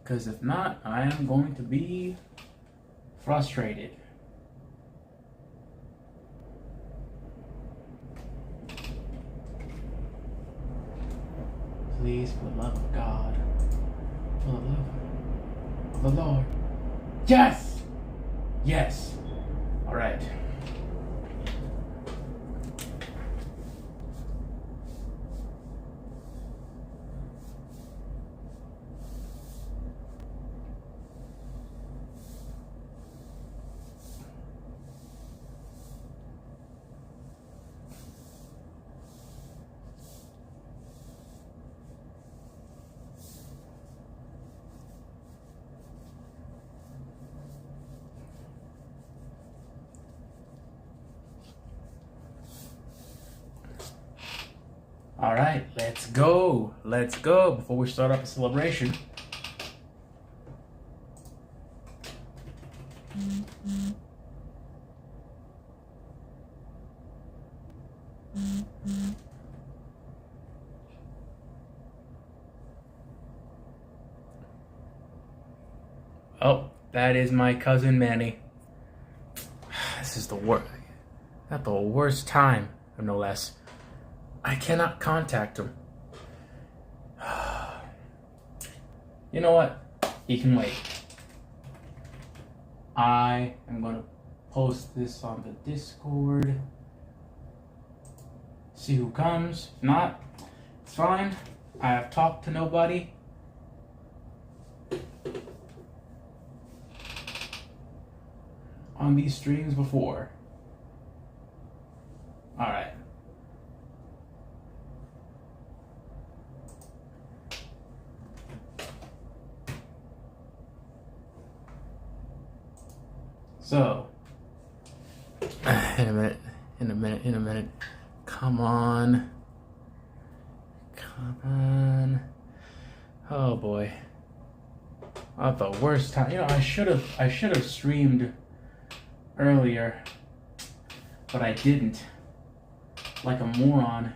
Because if not, I am going to be frustrated. Please, for the love of God, for the love of the Lord. Yes! Yes! Alright. All right, let's go. Let's go before we start up a celebration. Oh, that is my cousin Manny. This is the worst. Not the worst time, no less. I cannot contact him. You know what? He can wait. I am going to post this on the Discord. See who comes. If not, it's fine. I have talked to nobody. On these streams before. Alright. So, in a minute. Come on. Oh boy. Not the worst time. You know, I should have streamed earlier, but I didn't. Like a moron.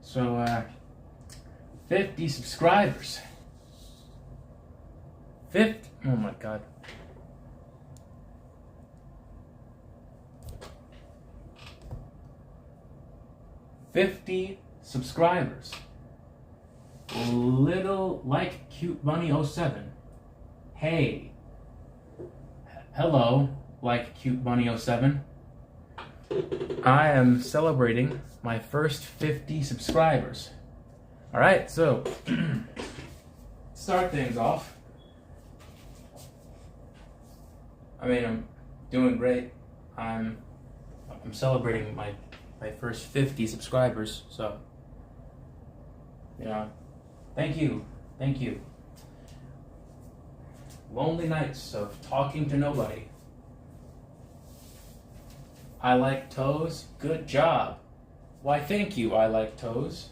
So, 50 subscribers. 50. Oh my god. 50 subscribers. Little like cute bunny 07. Hey. Hello, like cute bunny 07. I am celebrating my first 50 subscribers. Alright, so start things off. I mean, I'm doing great. I'm celebrating my first 50 subscribers, so, you know, thank you. Lonely nights of talking to nobody. I like toes, good job. Why, thank you, I like toes.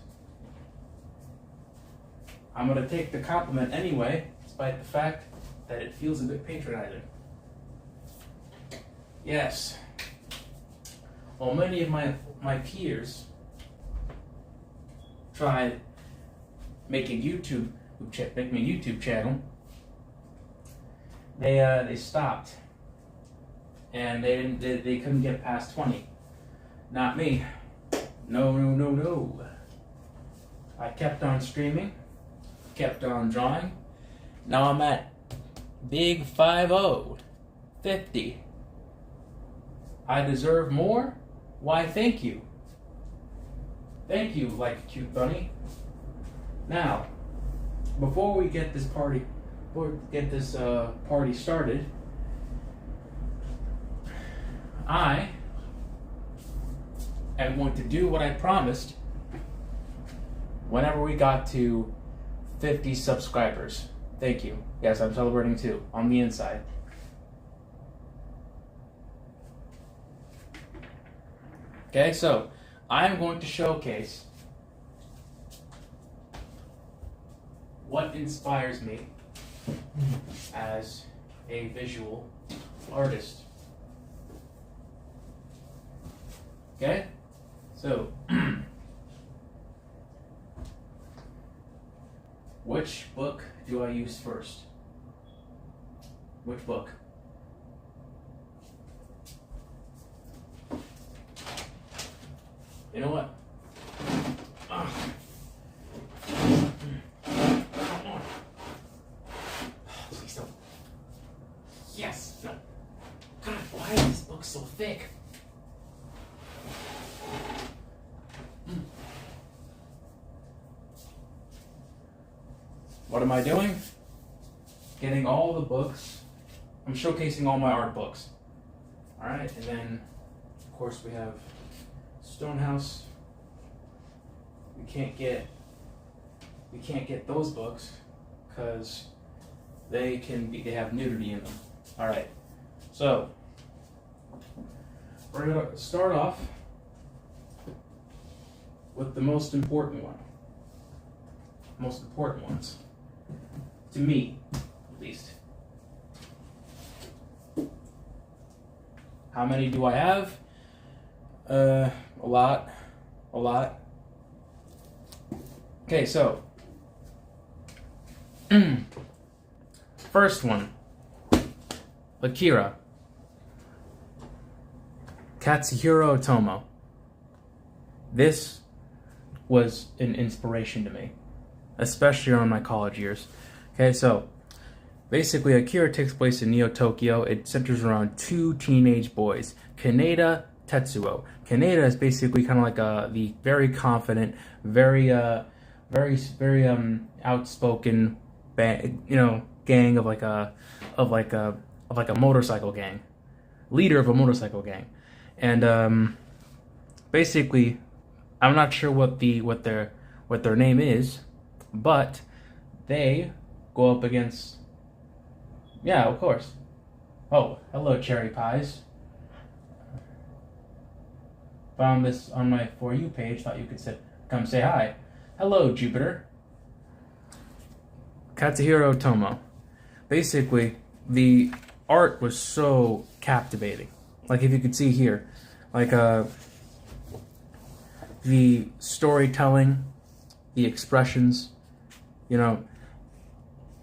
I'm gonna take the compliment anyway, despite the fact that it feels a bit patronizing. Yes. Well, many of my peers tried making me a YouTube channel. They stopped, and they couldn't get past 20. Not me. No. I kept on streaming, kept on drawing. Now I'm at big 50. I deserve more? Why, thank you. Thank you, like a cute bunny. Now, before we get this party started, I am going to do what I promised whenever we got to 50 subscribers. Thank you. Yes, I'm celebrating too, on the inside. Okay, so I'm going to showcase what inspires me as a visual artist. Okay, so which book do I use first? Which book? You know what? Come on. Please don't. Yes. No. God, why is this book so thick? What am I doing? Getting all the books. I'm showcasing all my art books. Alright, and then, of course, we have Stonehouse. We can't get those books because they have nudity in them. Alright, so we're gonna start off with the most important one. Most important ones. To me, at least. How many do I have? A lot. Okay, so first one, Akira, Katsuhiro Otomo. This was an inspiration to me, especially around my college years. Okay, so basically Akira takes place in Neo Tokyo. It centers around two teenage boys, Kaneda, Tetsuo. Kaneda is basically kind of like the very confident, very outspoken, gang of a motorcycle gang, leader of a motorcycle gang, and basically, I'm not sure what their name is, but they go up against, yeah, of course. Oh, hello, cherry pies. Found this on my For You page. Thought you could come say hi. Hello, Jupiter. Katsuhiro Otomo. Basically, the art was so captivating. Like, if you could see here, like the storytelling, the expressions,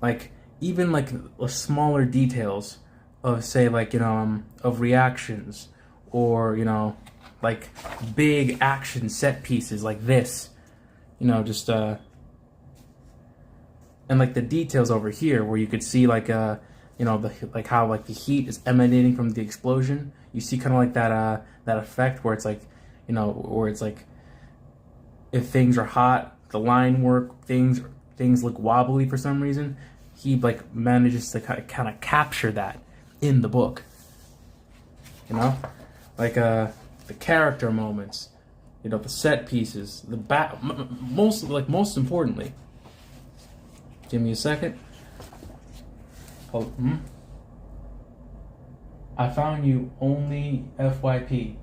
like even like the smaller details of, say, like, of reactions, or like big action set pieces like this, just and like the details over here where you could see like how like the heat is emanating from the explosion. You see kind of like that effect where it's like, where it's like, if things are hot, the line work, things look wobbly for some reason. He like manages to kind of capture that in the book. Like the character moments, the set pieces, most importantly. Give me a second. I found you only FYP.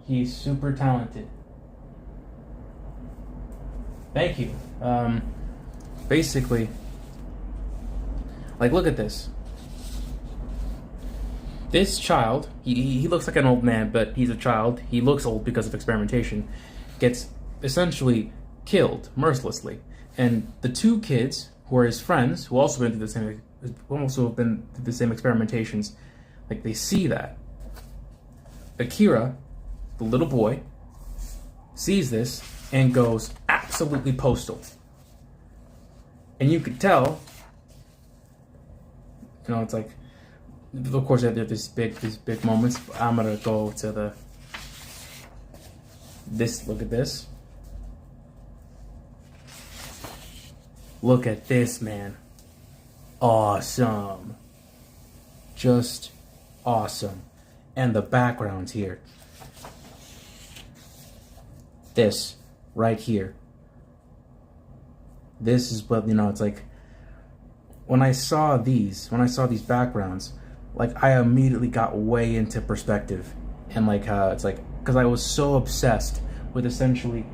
He's super talented. Thank you. Basically, like, look at this. This child, he looks like an old man, but he's a child. He looks old because of experimentation. Gets essentially killed mercilessly. And the two kids who are his friends, who also been through the same experimentations, like, they see that. Akira, the little boy, sees this and goes absolutely postal. And you could tell, it's like, of course, there are these big moments. I'm gonna go to look at this. Look at this, man. Awesome. Just awesome. And the backgrounds here. This right here. This is what, it's like, when I saw these backgrounds, like, I immediately got way into perspective, and like it's like, because I was so obsessed with essentially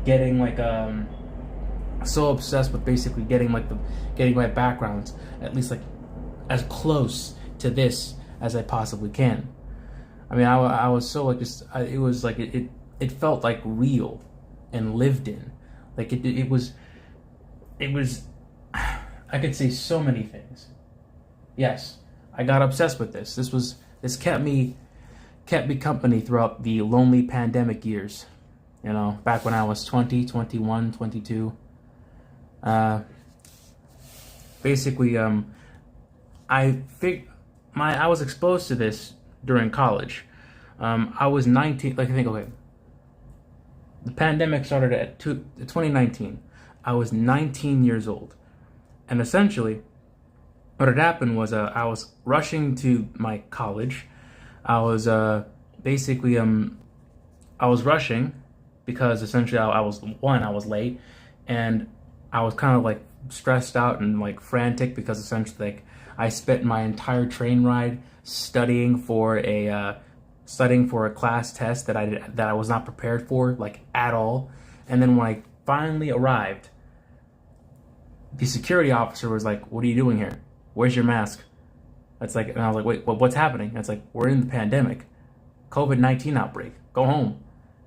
getting like so obsessed with basically getting my backgrounds at least like as close to this as I possibly can. I mean, I was so like, it was like it felt like real and lived in. Like it was I could say so many things. Yes, I got obsessed with this. This kept me company throughout the lonely pandemic years. You know, back when I was 20, 21, 22. Basically, I was exposed to this during college. I was 19. Like, I think, okay, the pandemic started at 2019. I was 19 years old, and essentially, what had happened was I was rushing to my college. I was basically I was rushing because essentially I was late, and I was kind of like stressed out and like frantic because essentially like I spent my entire train ride studying for a class test that I was not prepared for, like, at all. And then when I finally arrived, the security officer was like, "What are you doing here? Where's your mask?" It's like, and I was like, "Wait, what's happening?" And it's like, "We're in the pandemic, COVID-19 outbreak. Go home."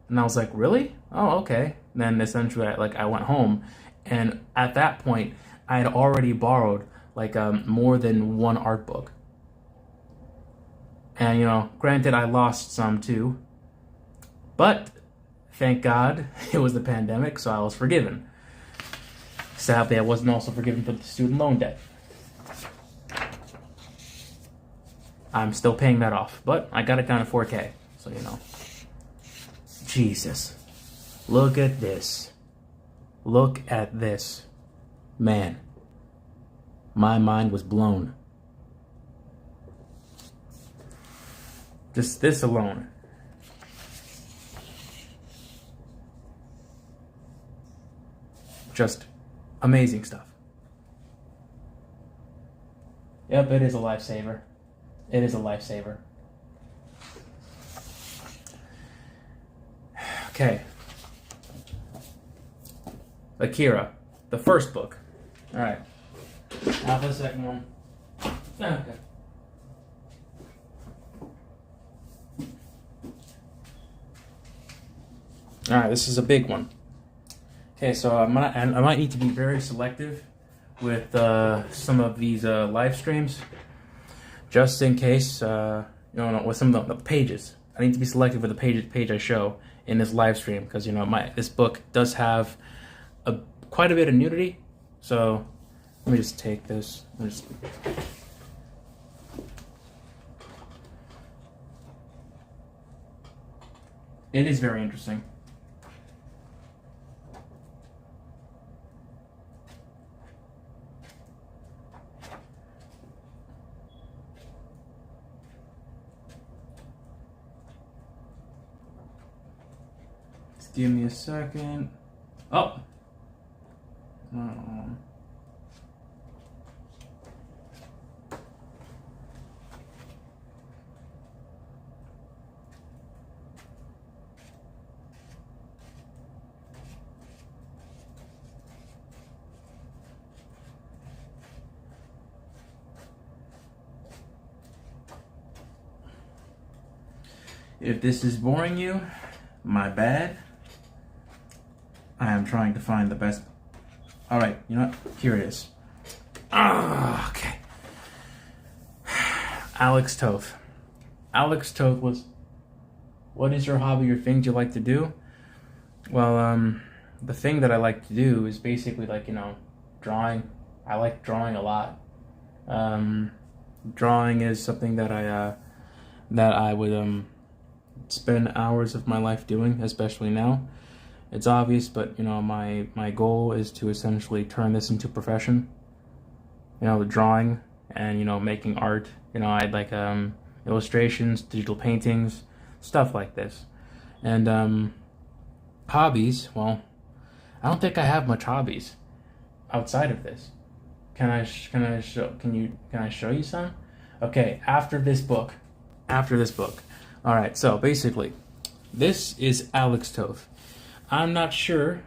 And I was like, "Really? Oh, okay." And then essentially, I went home, and at that point, I had already borrowed like more than one art book. And, you know, granted, I lost some too, but thank God it was the pandemic, so I was forgiven. Sadly, I wasn't also forgiven for the student loan debt. I'm still paying that off, but I got it down to 4K, so you know. Jesus. Look at this. Look at this. Man, my mind was blown. Just this alone. Just amazing stuff. Yep, it is a lifesaver. It is a lifesaver. Okay. Akira, the first book. All right. Now for the second one. Okay. All right, this is a big one. Okay, so I might need to be very selective with some of these live streams, just in case. With some of the pages, I need to be selective with the page I show in this live stream because this book does have quite a bit of nudity. So let me just take this. It is very interesting. Just give me a second. Oh. If this is boring you, my bad. I am trying to find the best. All right, you know what? Here it is. Okay. Alex Toth. Alex Toth was, what is your hobby or things you like to do? Well, the thing that I like to do is basically drawing. I like drawing a lot. Drawing is something that I would spend hours of my life doing, especially now. It's obvious, but my goal is to essentially turn this into a profession. Drawing and making art. I'd like illustrations, digital paintings, stuff like this. And hobbies, well, I don't think I have much hobbies outside of this. Can I show you some? Okay, after this book. All right, so basically, this is Alex Toth. I'm not sure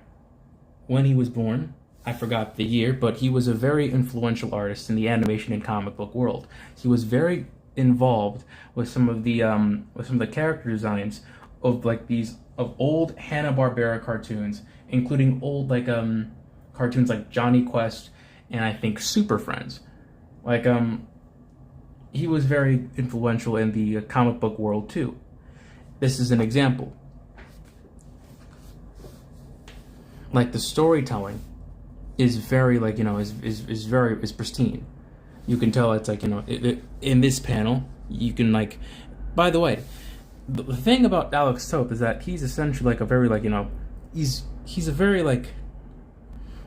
when he was born. I forgot the year, but he was a very influential artist in the animation and comic book world. He was very involved with some of the character designs of old Hanna-Barbera cartoons, including old cartoons like Johnny Quest and I think Super Friends. he was very influential in the comic book world too. This is an example. Like the storytelling is very like is pristine. You can tell it's like in this panel you can like. By the way, the thing about Alex Toth is that he's essentially like a very like he's a very like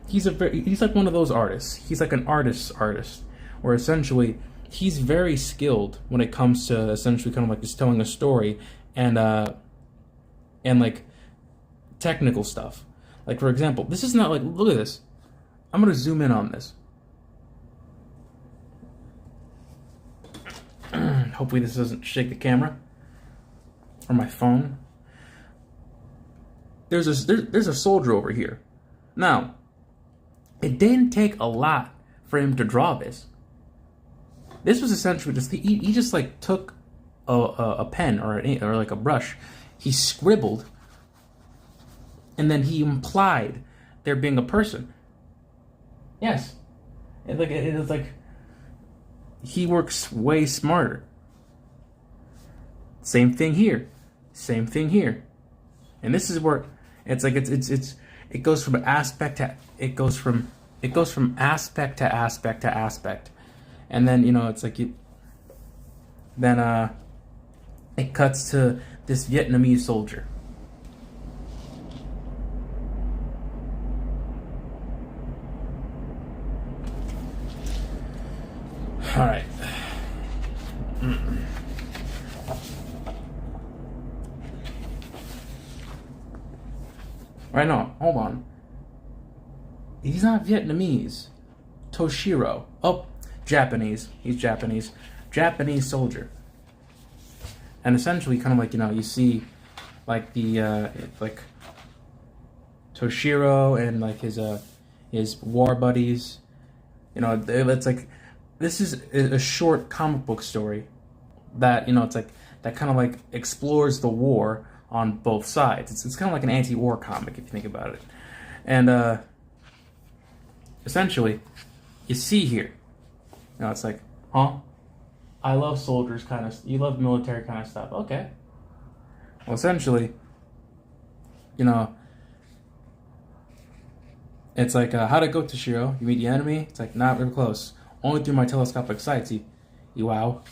he's like one of those artists. He's like an artist, where essentially he's very skilled when it comes to essentially kind of like just telling a story and like technical stuff. Like for example, this is not like, look at this. I'm gonna zoom in on this. Hopefully this doesn't shake the camera or my phone. There's a soldier over here. Now, it didn't take a lot for him to draw this. This was essentially just he just like took a pen or like a brush, he scribbled, and then he implied there being a person. Yes, it was like he works way smarter. Same thing here, and this is where it's like it goes from aspect to aspect, and then it's like it cuts to this Vietnamese soldier. All right. Right now, hold on. He's not Vietnamese. Toshiro. Oh, Japanese. He's Japanese. Japanese soldier. And essentially, kind of like, you see, like the, like, Toshiro and like his war buddies. It's like, this is a short comic book story that, it's like, that kind of like explores the war on both sides. It's kind of like an anti-war comic if you think about it. And essentially, you see here, it's like, huh? I love soldiers kind of, you love military kind of stuff. Okay. Well, essentially, it's like, how'd it go, Toshiro? You meet the enemy? It's like, not real close. Only through my telescopic sights, you wow.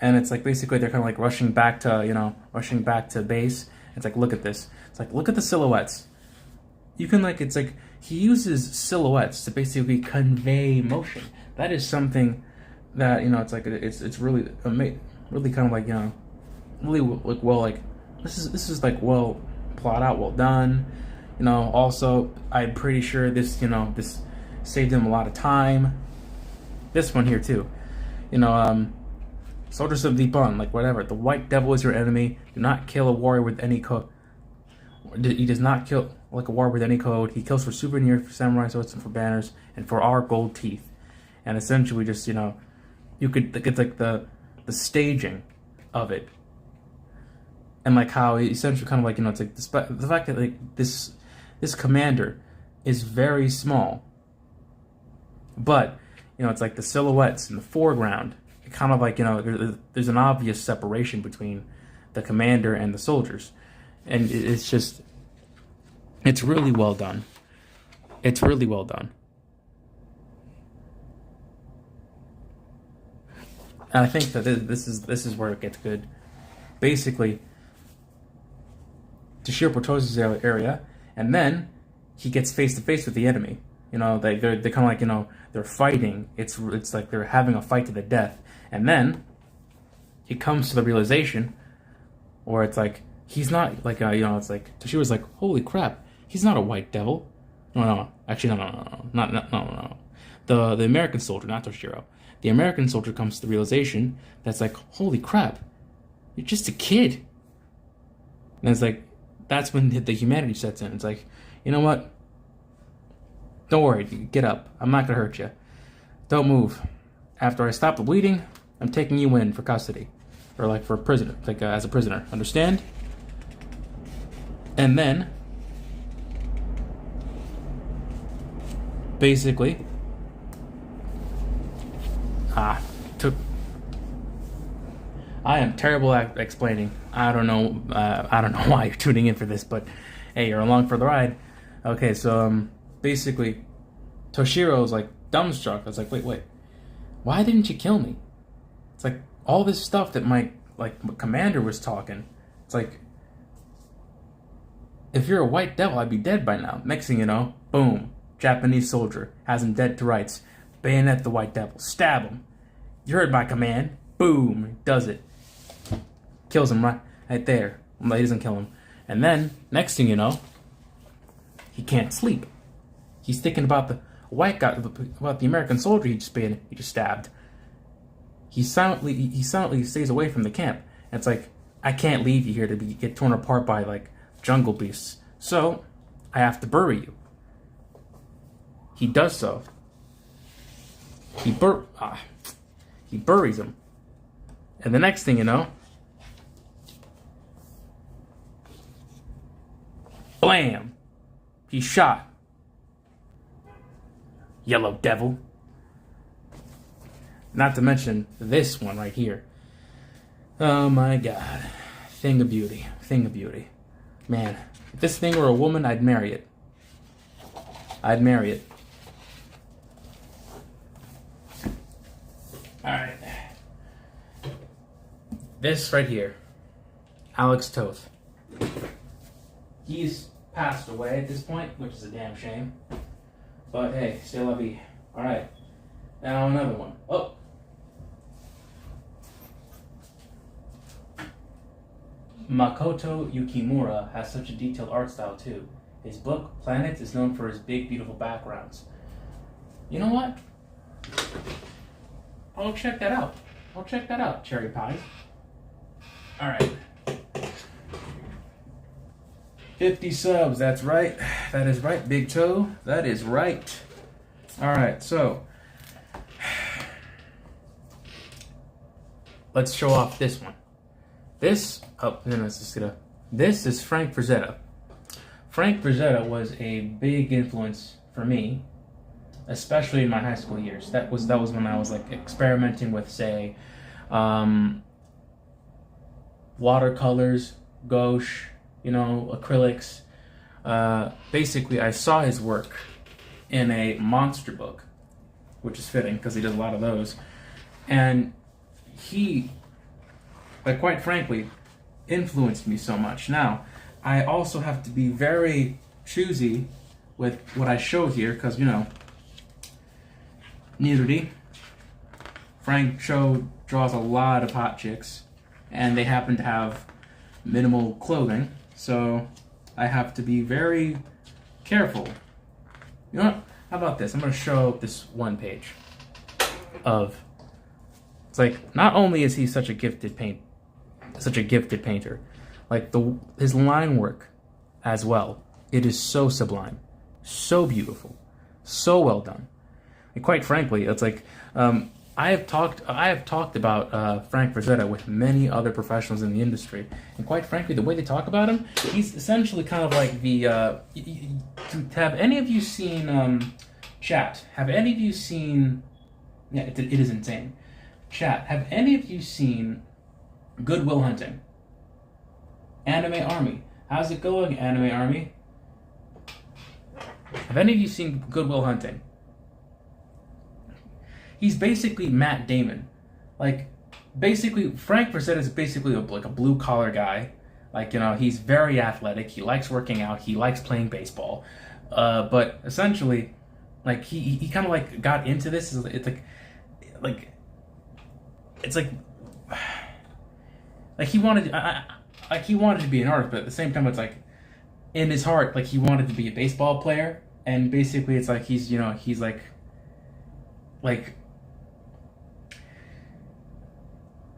And it's like basically they're kind of like rushing back to base. It's like, look at this. It's like, look at the silhouettes. You can like, it's like he uses silhouettes to basically convey motion. That is something that it's like it's really really kind of like really like well like this is like well plot out, well done. Also I'm pretty sure this this saved him a lot of time. This one here too, Soldiers of Nippon, like whatever. The White Devil is your enemy. Do not kill a warrior with any code. He does not kill like a warrior with any code. He kills for souvenirs, for samurai swords, and for banners, and for our gold teeth. And essentially, just you could get like the staging of it, and like how essentially kind of like it's like the fact that like this commander is very small, but it's like the silhouettes in the foreground. Kind of like there's an obvious separation between the commander and the soldiers, and it's really well done. It's really well done. And I think that this is where it gets good. Basically, Toshiro patrols his area, and then he gets face to face with the enemy. They're kind of like they're fighting. It's like they're having a fight to the death. And then he comes to the realization where it's like he's not like it's like Toshiro's like, holy crap, he's not a white devil. No, actually no. The American soldier, not Toshiro. The American soldier comes to the realization that's like, holy crap, you're just a kid. And it's like that's when the humanity sets in. It's like, you know what? Don't worry, get up. I'm not gonna hurt you. Don't move. After I stop the bleeding, I'm taking you in for custody, or like for a prisoner, like as a prisoner. Understand? And then, basically, I am terrible at explaining. I don't know. I don't know why you're tuning in for this, but hey, you're along for the ride. Okay, so basically, Toshiro's like dumbstruck. I was like, wait, why didn't you kill me? It's like all this stuff that my commander was talking. It's like, if you're a white devil, I'd be dead by now. Next thing you know, boom, Japanese soldier has him dead to rights. Bayonet the white devil, stab him. You heard my command. Boom, does it. Kills him right there. Well, he doesn't kill him. And then, next thing you know, he can't sleep. He's thinking about the white guy, about the American soldier he just stabbed. He silently stays away from the camp. And it's like, I can't leave you here to get torn apart by like jungle beasts. So, I have to bury you. He does so. He buries him. And the next thing you know, blam! He's shot. Yellow devil. Not to mention this one right here. Oh my god. Thing of beauty. Thing of beauty. Man, if this thing were a woman, I'd marry it. I'd marry it. Alright. This right here. Alex Toth. He's passed away at this point, which is a damn shame. But hey, c'est la vie. Alright. Now another one. Oh! Makoto Yukimura has such a detailed art style too. His book, Planets, is known for his big, beautiful backgrounds. You know what? I'll check that out. I'll check that out, Cherry Pie. Alright. 50 subs, that's right. That is right, Big Toe. That is right. Alright, so let's show off this one. This is Frank Frazetta. Frank Frazetta was a big influence for me, especially in my high school years. That was when I was like experimenting with, say, watercolors, gouache, acrylics. Basically, I saw his work in a monster book, which is fitting because he does a lot of those, and he, quite frankly, influenced me so much. Now, I also have to be very choosy with what I show here because, nudity. Frank draws a lot of hot chicks, and they happen to have minimal clothing, so I have to be very careful. You know what? How about this? I'm going to show this one page of... It's like, not only is he such a gifted painter, like his line work as well, it is so sublime, so beautiful, so well done. And quite frankly, it's like, I have talked about Frank Frazetta with many other professionals in the industry, and quite frankly, the way they talk about him, he's essentially kind of like the. Have any of you seen chat? Have any of you seen? Yeah, it is insane. Chat. Have any of you seen Good Will Hunting? Anime Army. How's it going, Anime Army? Have any of you seen Good Will Hunting? He's basically Matt Damon. Basically, Frank Frazetta is basically like a blue-collar guy. He's very athletic. He likes working out. He likes playing baseball. But essentially, he kind of got into this. It's like he wanted to be an artist, but at the same time, it's like in his heart, he wanted to be a baseball player. And basically, it's like he's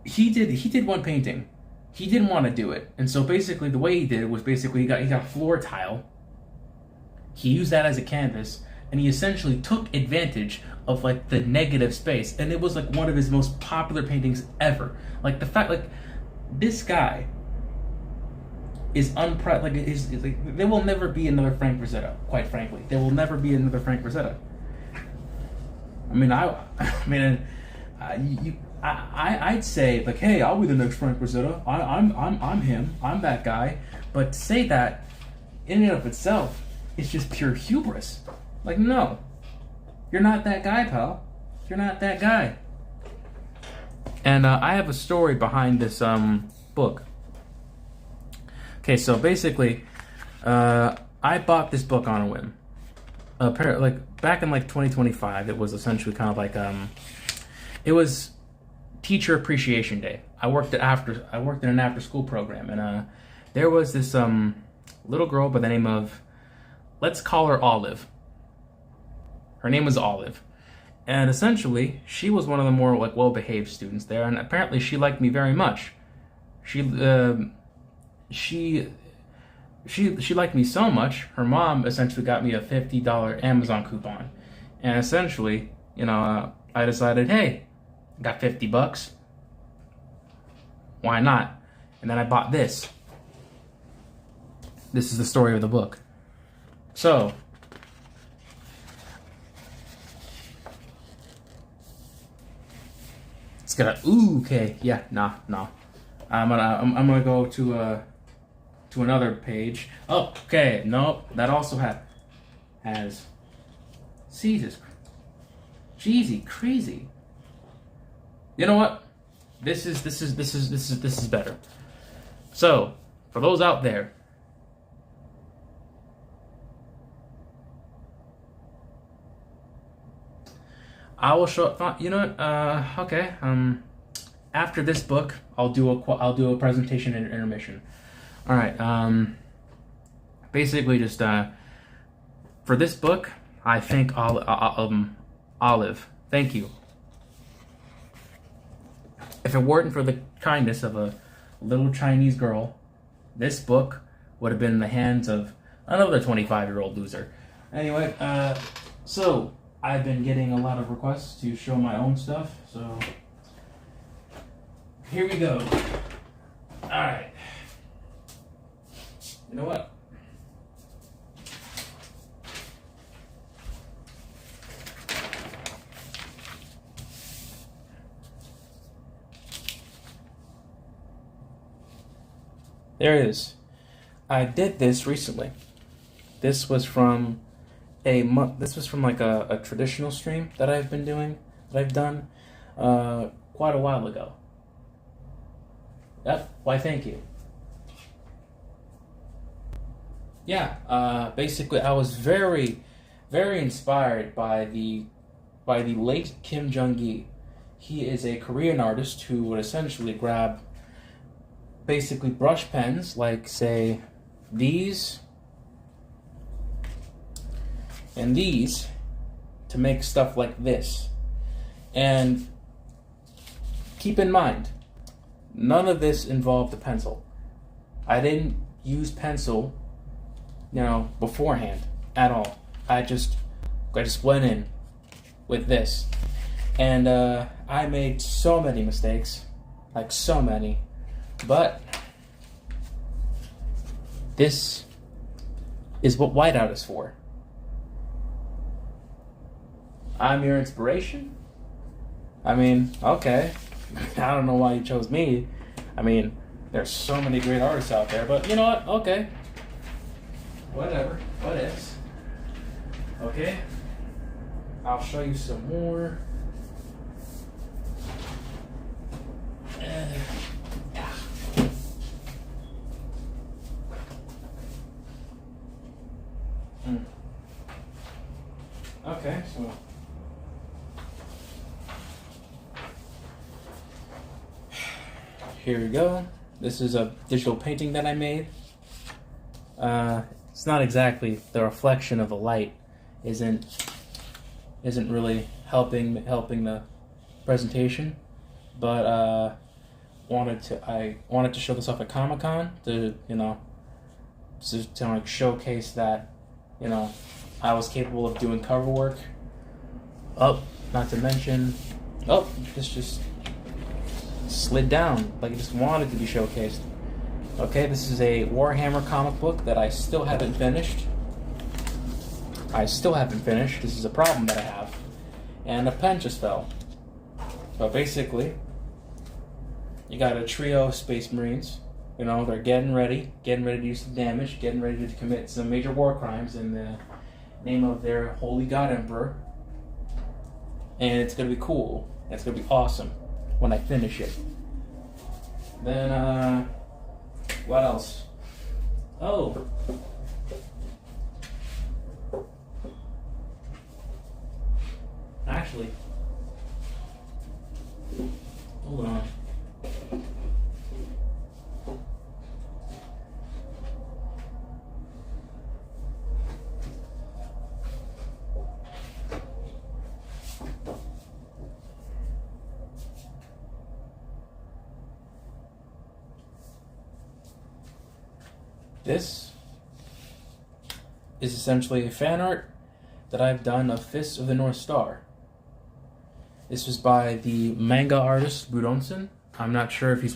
he did one painting. He didn't want to do it, and so basically the way he did it was basically he got a floor tile. He used that as a canvas, and he essentially took advantage of the negative space, and it was one of his most popular paintings ever. The fact this guy is there will never be another Frank Frazetta. Quite frankly, there will never be another Frank Frazetta. I'd say like, hey, I'll be the next Frank Rosetta. I'm him. I'm that guy. But to say that in and of itself, it's just pure hubris. Like, no, you're not that guy, pal. You're not that guy. And I have a story behind this book. Okay, so basically, I bought this book on a whim. Like back in like 2025, it was essentially kind of like it was Teacher Appreciation Day. I worked in an after school program, and there was this little girl by the name of, let's call her Olive. Her name was Olive, and essentially she was one of the more like well-behaved students there, and apparently she liked me very much. She liked me so much, her mom essentially got me a $50 Amazon coupon. And essentially, I decided, hey, got $50. Why not? And then I bought this. This is the story of the book. So, it's gonna, okay, yeah, nah. I'm gonna go to another page. Oh, okay, no, that also has Jesus, cheesy, crazy. You know what? This is better. So, for those out there, I will show. You know what? Okay. After this book, I'll do a presentation and intermission. All right. Basically, just for this book, I thank Olive. Thank you. If it weren't for the kindness of a little Chinese girl, this book would have been in the hands of another 25-year-old loser. Anyway, so I've been getting a lot of requests to show my own stuff, so here we go. All right. You know what? There it is. I did this recently. This was from like a traditional stream that I've done quite a while ago. Yep. Why, thank you. Yeah. Basically, I was very, very inspired by the late Kim Jung-gi. He is a Korean artist who would essentially grab basically brush pens, like say these and these, to make stuff like this. And keep in mind, none of this involved a pencil. I didn't use pencil, beforehand at all. I just went in with this. And I made so many mistakes, like so many. But this is what whiteout is for. I'm your inspiration? I mean, okay. I don't know why you chose me. I mean, there's so many great artists out there, but you know what? Okay. Whatever. What ifs? Okay. I'll show you some more. Okay, so here we go. This is a digital painting that I made. It's not exactly the reflection of the light isn't really helping the presentation, but I wanted to show this off at Comic-Con to like showcase that I was capable of doing cover work. Oh, not to mention, this just slid down like it just wanted to be showcased. Okay, this is a Warhammer comic book that I still haven't finished. This is a problem that I have. And a pen just fell. But basically, you got a trio of Space Marines. You know, they're getting ready to do some damage, getting ready to commit some major war crimes in the name of their holy god emperor. And it's gonna be cool. It's gonna be awesome when I finish it. Then, what else? Oh. Actually, hold on. This is essentially a fan art that I've done of Fists of the North Star. This was by the manga artist Buronson. I'm not sure if he's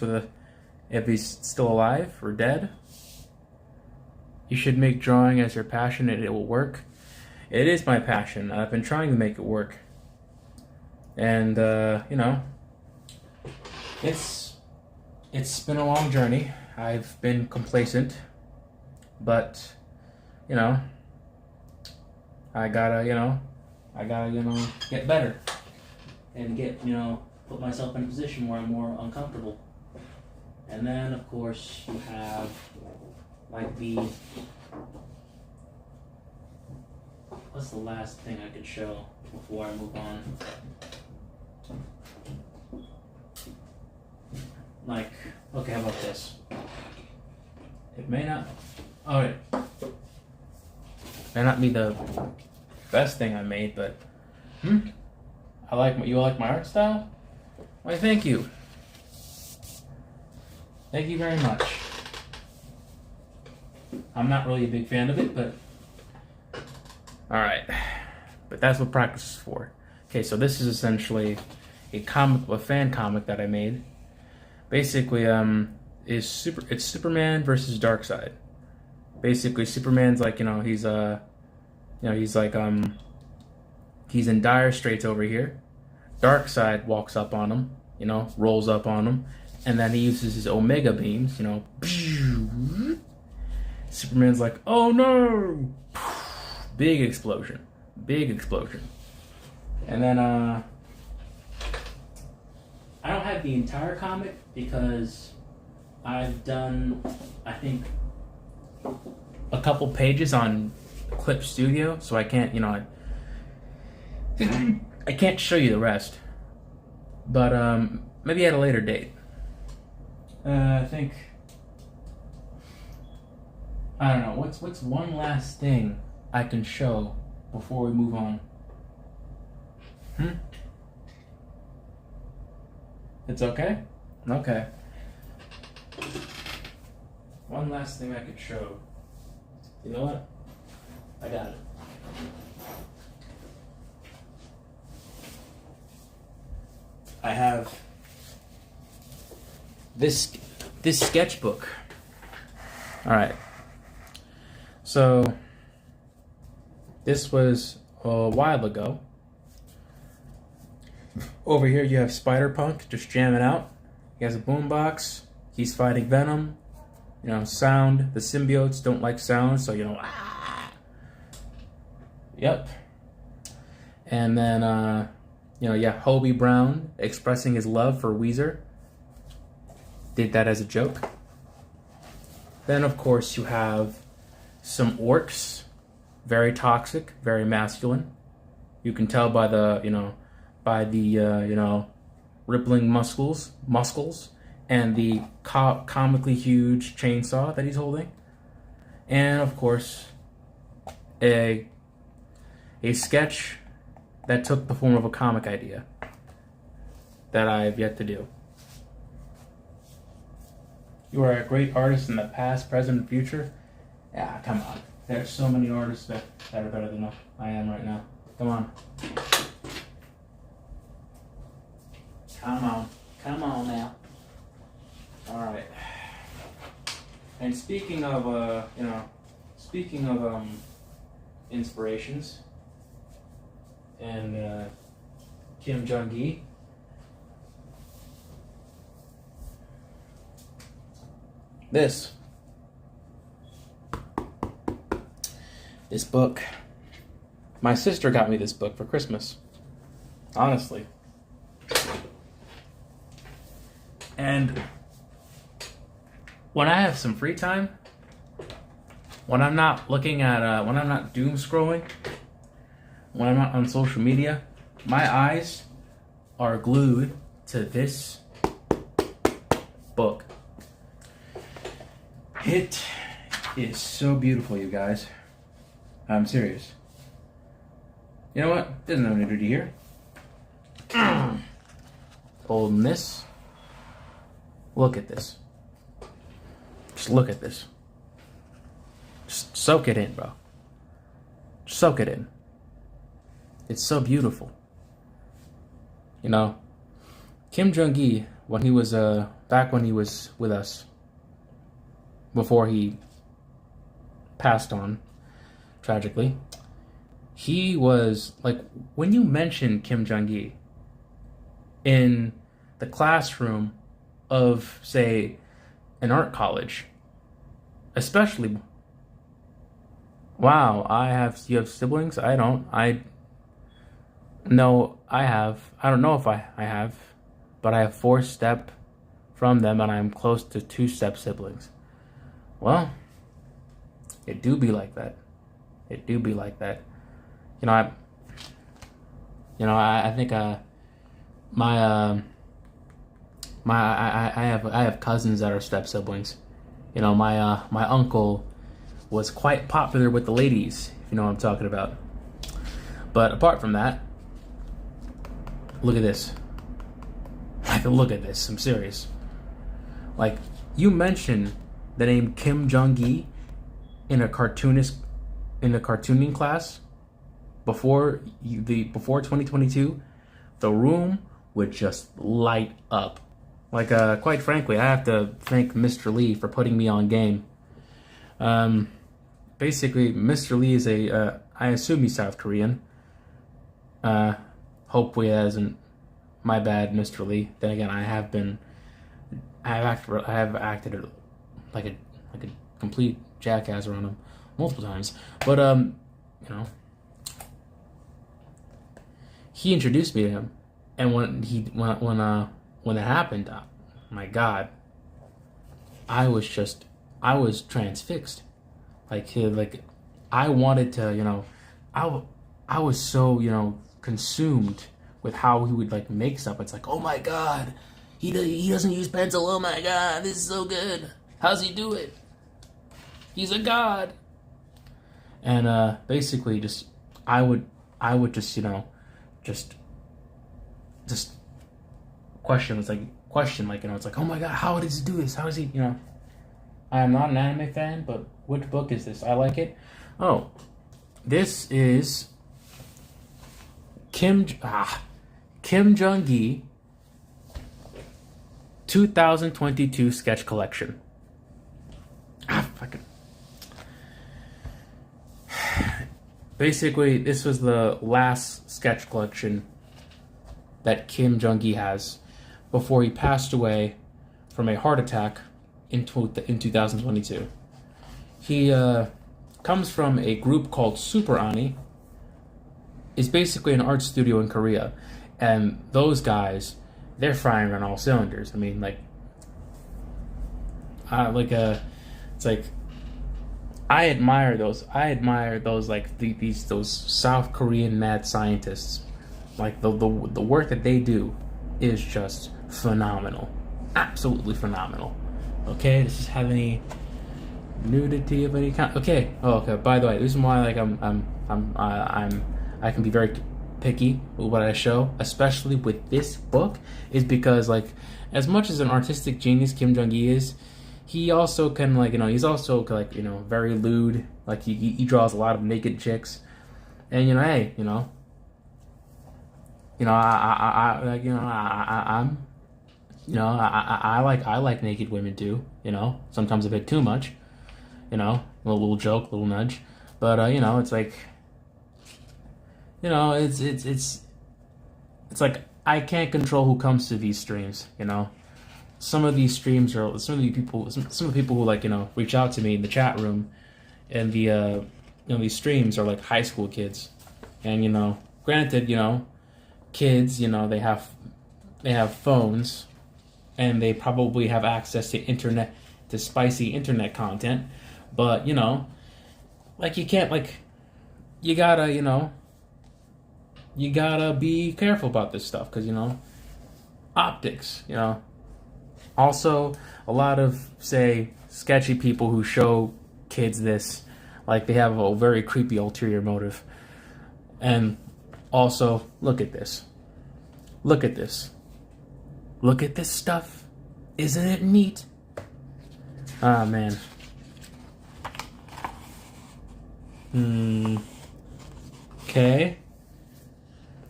still alive or dead. You should make drawing as your passion and it will work. It is my passion. I've been trying to make it work. And you know, it's been a long journey. I've been complacent. But, you know, I gotta get better and put myself in a position where I'm more uncomfortable. And then, of course, you have, like, what's the last thing I could show before I move on? Like, okay, how about this? It may not... Alright. May not be the best thing I made, but you like my art style? Why, thank you. Thank you very much. I'm not really a big fan of it, but alright. But that's what practice is for. Okay, so this is essentially a fan comic that I made. Basically, it's Superman versus Darkseid. Basically, Superman's like, he's in dire straits over here. Darkseid walks up on him, rolls up on him, and then he uses his Omega beams, Superman's like, oh no! Big explosion. And then, I don't have the entire comic because I've done, I think, a couple pages on Clip Studio, so I can't, I can't show you the rest. But maybe at a later date. I think, I don't know, what's one last thing I can show before we move on? It's okay? Okay. One last thing I could show. You know what? I got it. I have this sketchbook. All right. So this was a while ago. Over here you have Spider-Punk just jamming out. He has a boombox. He's fighting Venom. Sound. The symbiotes don't like sound, so Yep. And then Hobie Brown expressing his love for Weezer. Did that as a joke. Then of course you have some orcs, very toxic, very masculine. You can tell by the rippling muscles, and the comically huge chainsaw that he's holding. And of course, a sketch that took the form of a comic idea that I've yet to do. You are a great artist in the past, present, and future. Yeah, come on. There's so many artists that are better than I am right now. Come on. Come on now. All right. And speaking of inspirations and Kim Jong-gi, This book. My sister got me this book for Christmas. Honestly. And when I have some free time, when I'm not looking at, when I'm not doom scrolling, when I'm not on social media, my eyes are glued to this book. It is so beautiful, you guys. I'm serious. You know what? There's no nudity here. Holding this. Look at this. Just look at this. Just soak it in, bro. Just soak it in. It's so beautiful. You know, Kim Jong-gi, when he was, back when he was with us, before he passed on, tragically, he was, like, when you mention Kim Jong-gi in the classroom of, say, an art college, especially, wow, you have siblings? I don't. No, I have. I don't know if I have, but I have 4 step from them, and I'm close to 2 step siblings. Well, it do be like that. It do be like that. You know, I think I have cousins that are step siblings. You know, my uncle was quite popular with the ladies, if you know what I'm talking about. But apart from that, look at this. Like, look at this. I'm serious. Like, you mention the name Kim Jong-gi in a cartooning class before 2022, the room would just light up. Like, quite frankly, I have to thank Mr. Lee for putting me on game. Basically, Mr. Lee is I assume he's South Korean. Hopefully it isn't. My bad, Mr. Lee. Then again, I have acted like a complete jackass around him multiple times. But you know, he introduced me to him, and when it happened, my God, I was transfixed. Like I wanted to, you know, I was so, you know, consumed with how he would, like, make stuff. It's like, oh my God, he doesn't use pencil. Oh my God, this is so good. How's he do it? He's a god. And basically, just I would just, you know, just question. It's like you know, it's like, oh my God, how does he do this? How is he, you know? I am not an anime fan, but which book is this? I like it. Oh, this is Kim Jong-gi 2022 sketch collection. Fucking. Basically, this was the last sketch collection that Kim Jong-gi has before he passed away from a heart attack in 2022. He comes from a group called Super Ani. It's basically an art studio in Korea, and those guys, they're firing on all cylinders. I mean, like, it's like I admire those like those South Korean mad scientists. Like the work that they do is just phenomenal, absolutely phenomenal. Okay, does this have any nudity of any kind? Okay. Oh, okay. By the way, the reason why, like, I can be very picky with what I show, especially with this book, is because, like, as much as an artistic genius Kim Jong-gi is, he also can, like, you know, he's also, like, you know, very lewd. Like, he draws a lot of naked chicks, and, you know, hey, you know, like, you know, I'm, you know, I like naked women too. You know, sometimes a bit too much. You know, a little joke, a little nudge, but you know, it's like, you know, it's like I can't control who comes to these streams. You know, some of these streams are some of the people who like reach out to me in the chat room, and the these streams are like high school kids, and granted, kids, they have phones, and they probably have access to spicy internet content, but like you can't you gotta you gotta be careful about this stuff because optics, also a lot of say sketchy people who show kids this, like they have a very creepy ulterior motive. And also, look at this stuff, isn't it neat? Ah, man. Okay.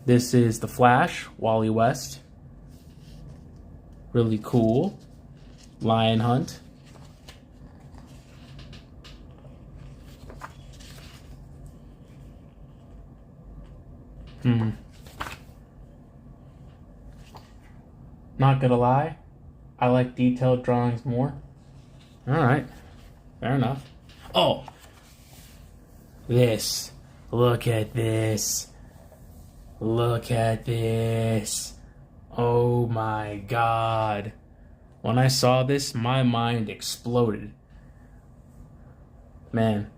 This is The Flash, Wally West. Really cool. Lion Hunt. Not gonna lie, I like detailed drawings more. Alright, fair enough. Oh! This. Look at this. Look at this. Oh my god. When I saw this, my mind exploded. Man.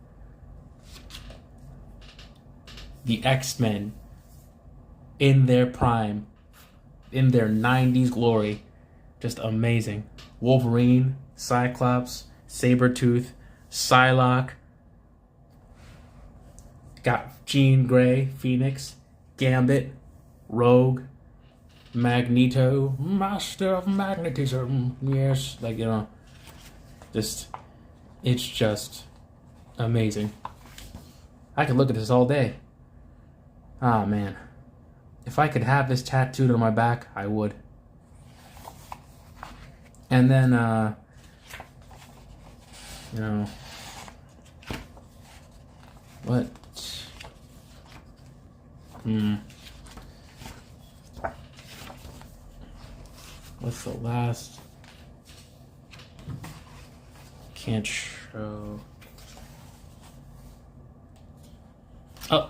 The X-Men in their prime, in their 90s glory, just amazing. Wolverine, Cyclops, Sabretooth, Psylocke, got Jean Grey, Phoenix, Gambit, Rogue, Magneto, Master of Magnetism, yes, it's just amazing. I could look at this all day. Ah, man. If I could have this tattooed on my back, I would. And then, what? What's the last? Can't show. Oh.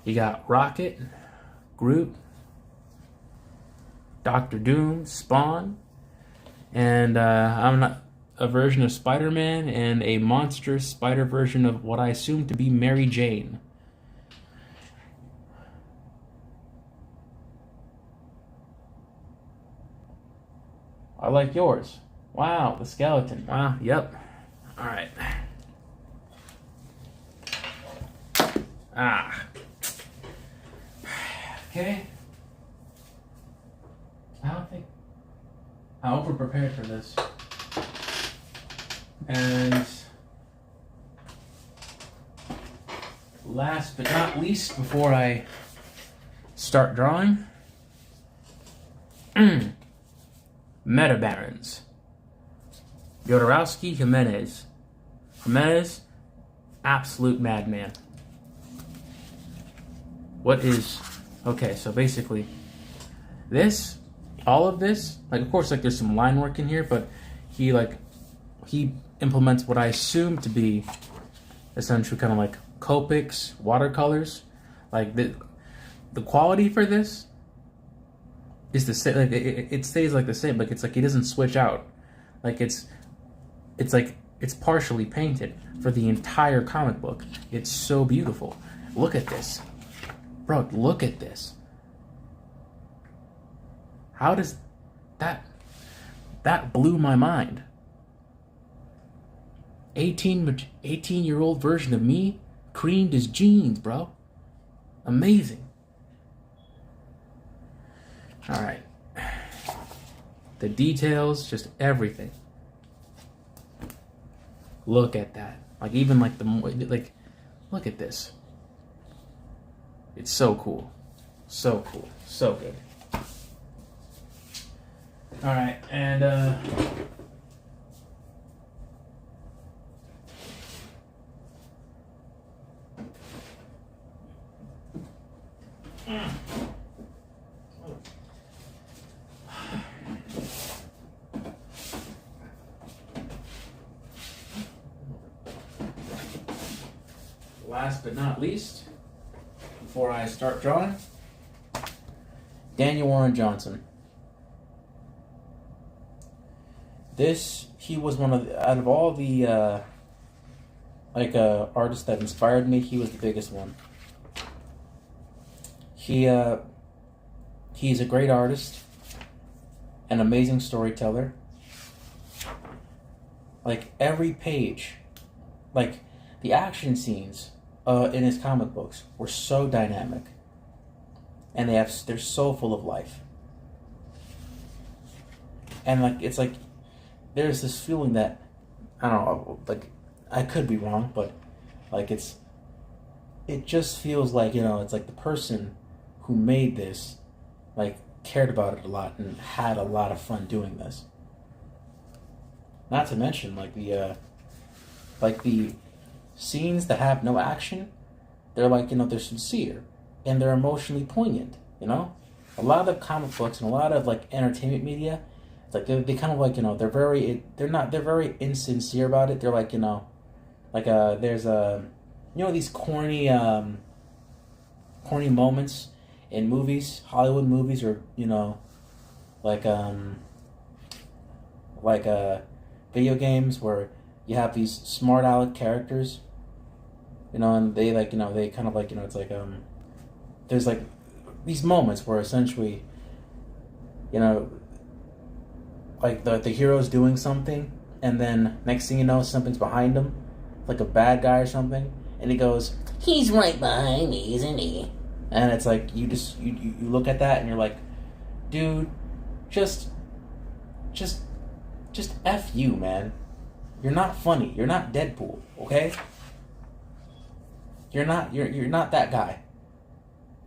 You got Rocket, Groot, Doctor Doom, Spawn, and I'm not a version of Spider-Man and a monstrous spider version of what I assume to be Mary Jane. I like yours. Wow, the skeleton. Wow, yep. All right. Ah. Okay. I hope we're prepared for this. And last but not least, before I start drawing, Meta Barons. Jodorowsky, Jimenez. Jimenez, absolute madman. What is... Okay, so basically, all of this, of course, there's some line work in here, but he implements what I assume to be essentially kind of Copics, watercolors. The quality for this is the same. It stays the same. It doesn't switch out. It's partially painted for the entire comic book. It's so beautiful. Look at this. Bro, look at this. How does that blew my mind. 18-year-old version of me creamed his jeans, bro. Amazing. All right. The details, just everything. Look at that. Look at this. It's so cool. So cool. So good. All right, and last but not least, before I start drawing, Daniel Warren Johnson. He was one of out of all the artists that inspired me, he was the biggest one. He's a great artist, an amazing storyteller. Like every page, like the action scenes in his comic books were so dynamic, and they're so full of life. And like it's like there's this feeling that I don't know, like I could be wrong, but like it just feels like, you know, it's like the person who made this like cared about it a lot and had a lot of fun doing this. Not to mention like the scenes that have no action, they're like, you know, they're sincere and they're emotionally poignant, you know? A lot of comic books and a lot of like entertainment media, it's like they kind of like, you know, they're very insincere about it. They're like, you know, like there's you know, these corny moments in movies, Hollywood movies, or, you know, like video games where you have these smart aleck characters, you know, and they like, you know, they kind of like, you know, it's like there's like these moments where essentially, you know, like the hero's doing something, and then next thing you know, something's behind him, like a bad guy or something, and he goes, "He's right behind me, isn't he?" And it's like you look at that and you're like, dude, just F you, man. You're not funny. You're not Deadpool, okay? You're not that guy.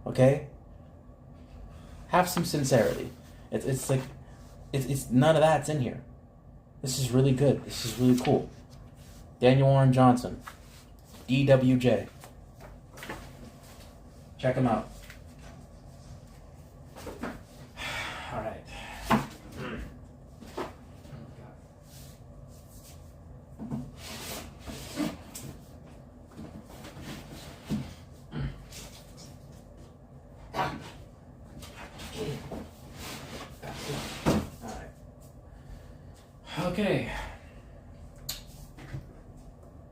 Okay? Have some sincerity. It's like it's none of that's in here. This is really good. This is really cool. Daniel Warren Johnson, DWJ. Check him out. All right. Okay.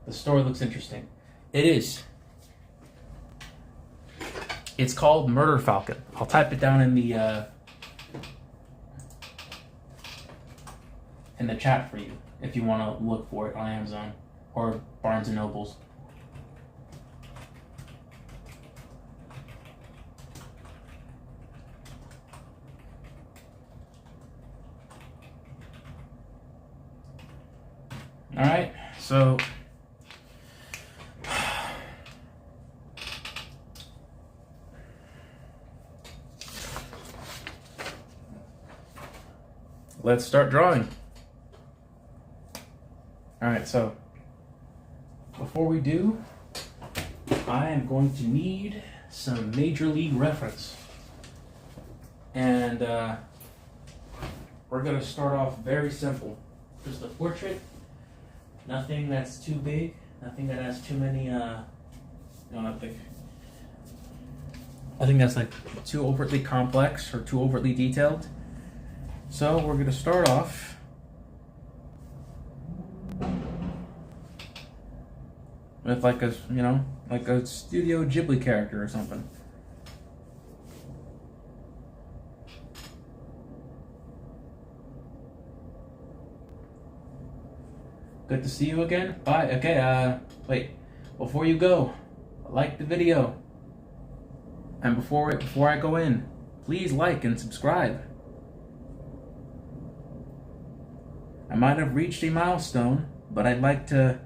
The story looks interesting. It is. It's called Murder Falcon. I'll type it down in the chat for you if you want to look for it on Amazon or Barnes and Nobles. All right, so let's start drawing. All right, so before we do, I am going to need some Major League reference. And we're going to start off very simple. Just a portrait, nothing that's too big, nothing that has too many, nothing. I think that's like too overtly complex or too overtly detailed. So we're going to start off with like a, you know, like a Studio Ghibli character or something. Good to see you again. Bye. Okay, wait. Before you go, like the video. And before I go in, please like and subscribe. I might have reached a milestone, but I'd like to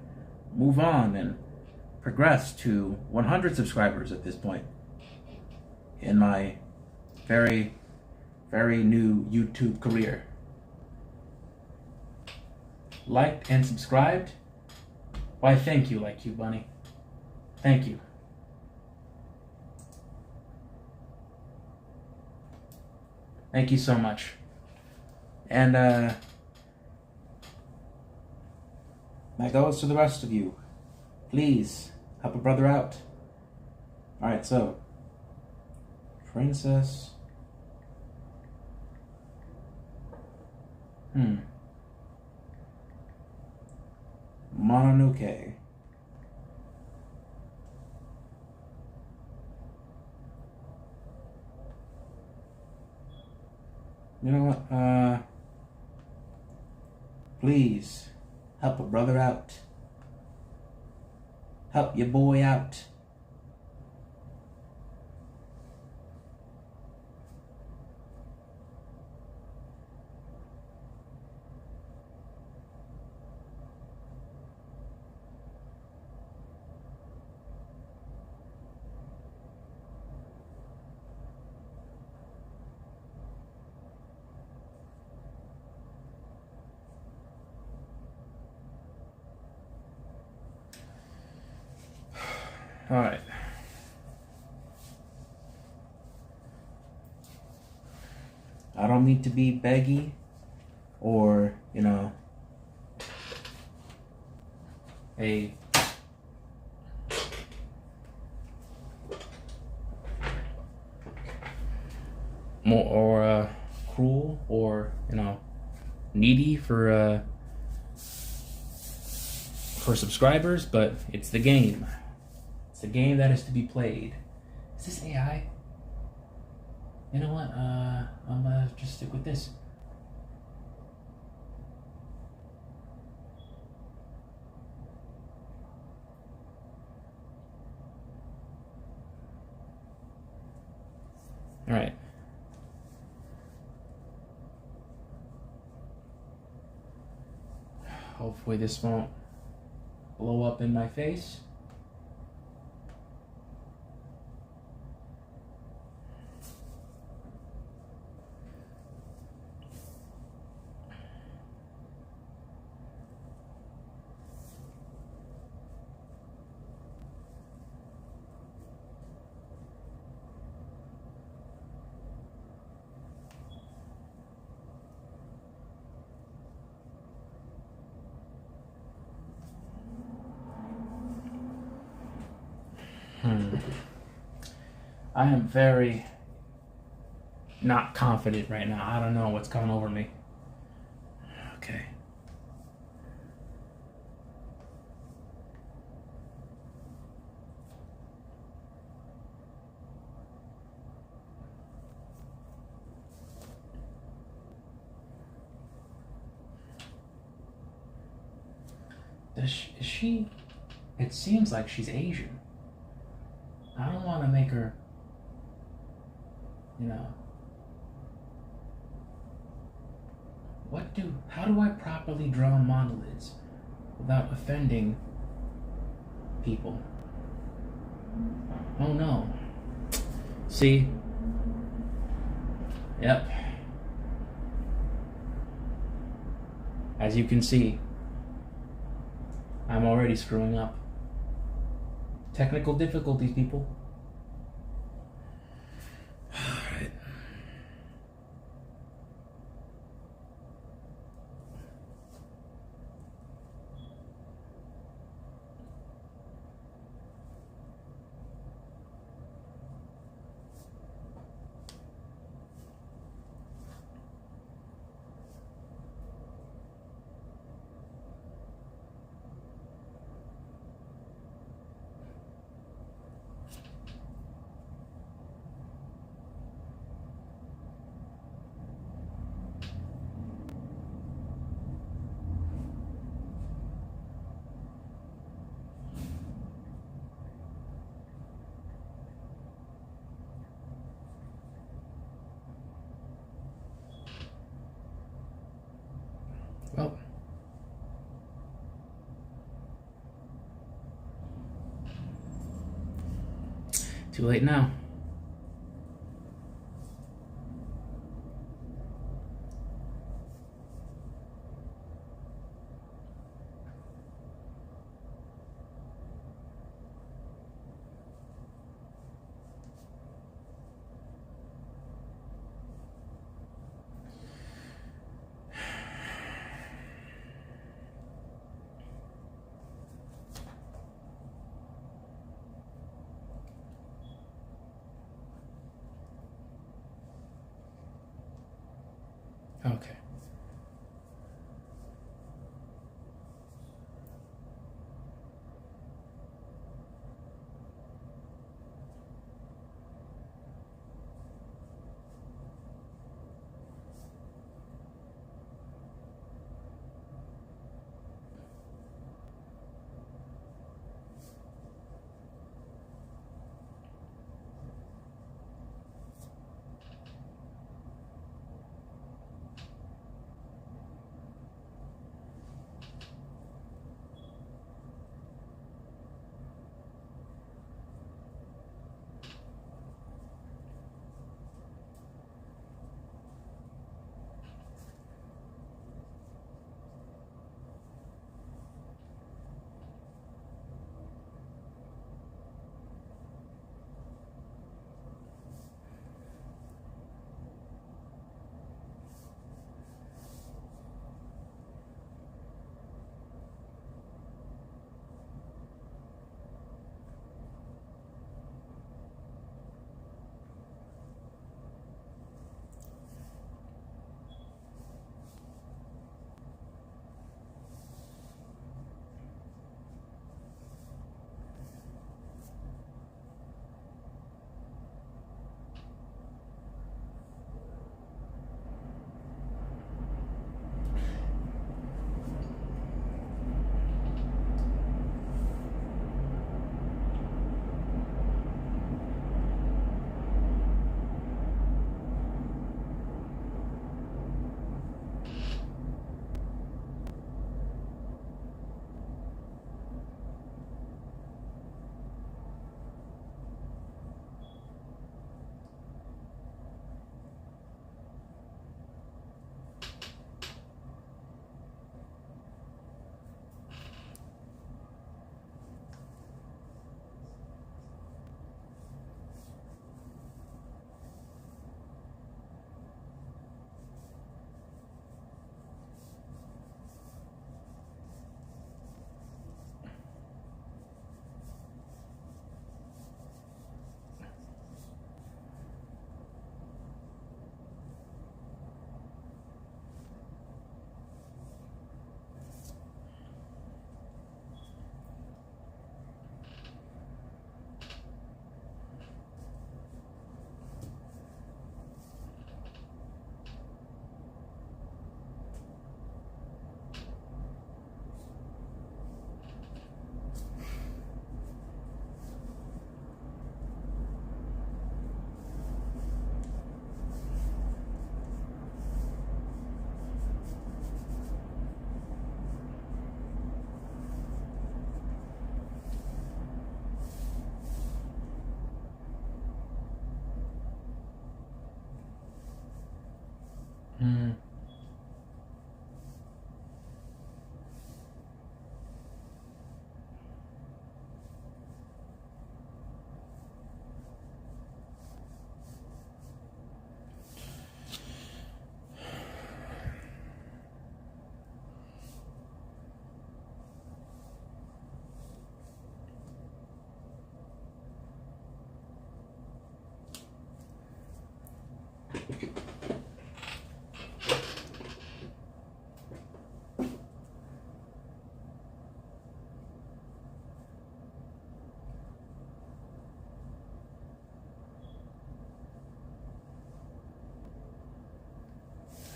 move on and progress to 100 subscribers at this point in my very, very new YouTube career. Liked and subscribed? Why, thank you, Like You Bunny. Thank you. Thank you so much. And that goes to the rest of you. Please help a brother out. Alright, so Princess. Mononoke. You know what? Please help a brother out. Help your boy out. All right. I don't mean to be beggy or, you know, a more or cruel or, you know, needy for subscribers, but it's the game. It's a game that is to be played. Is this AI? You know what? I'm gonna just stick with this. All right. Hopefully this won't blow up in my face. I am very not confident right now. I don't know what's coming over me. Okay. Is she? It seems like she's Asian. I don't want to make her, you know. How do I properly draw monolids without offending people? Oh no. See? Yep. As you can see, I'm already screwing up. Technical difficulties, people. Alright. Well, too late now. Okay. Hmm.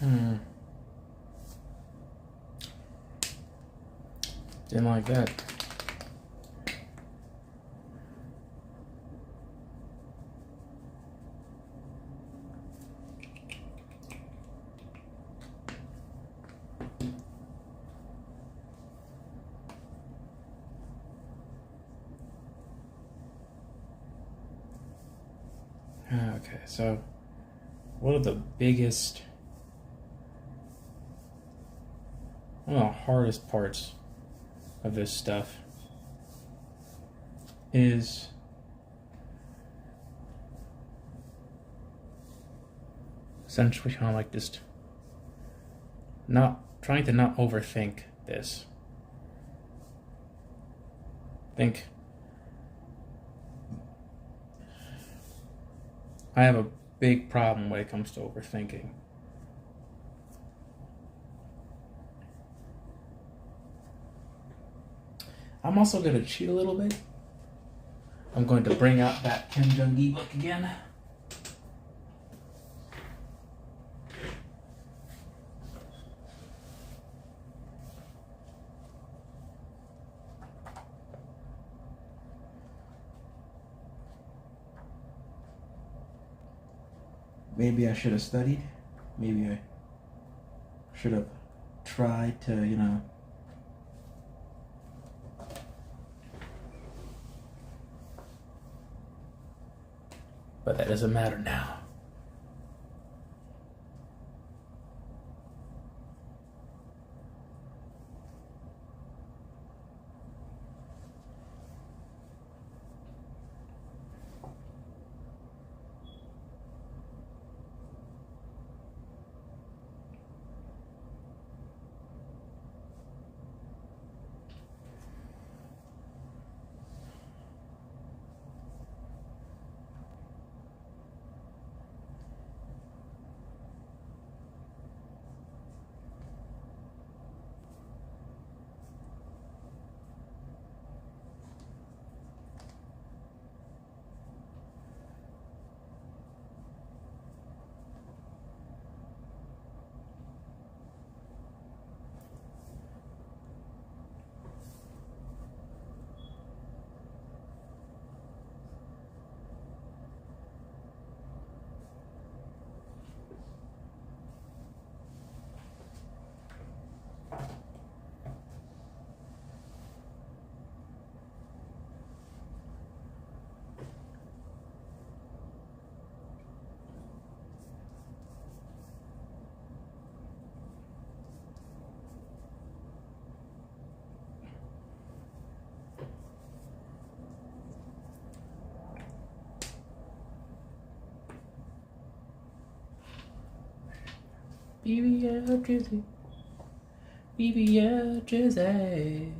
Hmm. Didn't like that. Okay, so one of the biggest, one of the hardest parts of this stuff is essentially kind of like just not trying to not overthink this. Think I have a big problem when it comes to overthinking. I'm also going to cheat a little bit. I'm going to bring out that Kim Jong-gi book again. Maybe I should have studied. Maybe I should have tried to, you know, but that doesn't matter now. BBL Drizzy. BBL Drizzy.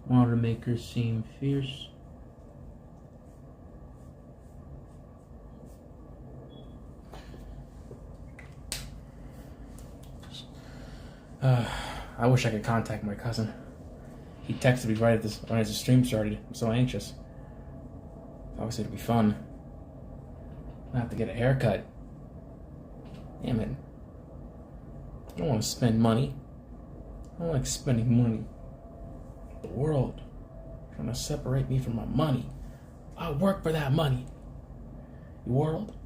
Want to make her seem fierce. I wish I could contact my cousin. He texted me right as the stream started. I'm so anxious. Obviously, it'll be fun. I have to get a haircut. Damn it. I don't want to spend money. I don't like spending money. The world trying to separate me from my money. I work for that money. The world.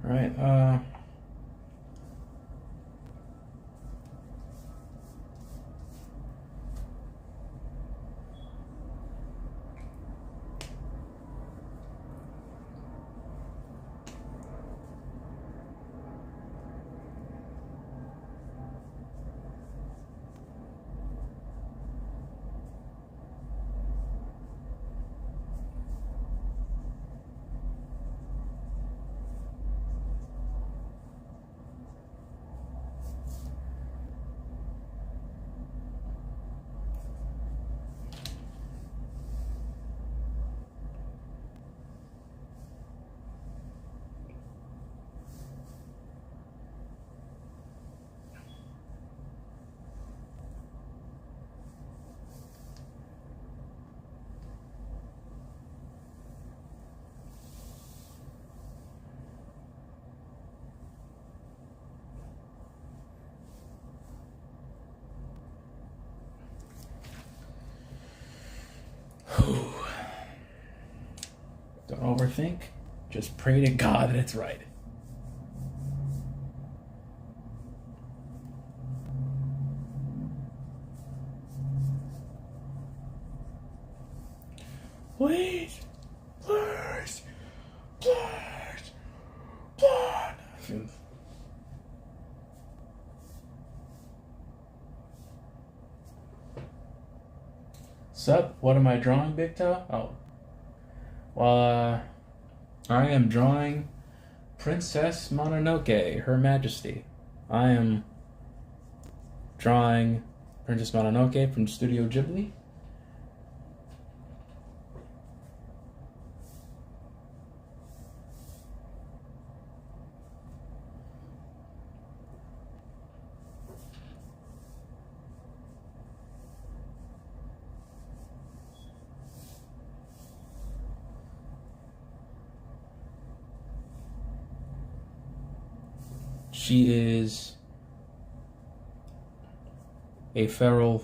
All right. Don't overthink. Just pray to God that it's right. Please, please, please, please. Sup? What am I drawing, Big Toe? Oh. Well, I am drawing Princess Mononoke, Her Majesty. I am drawing Princess Mononoke from Studio Ghibli. She is a feral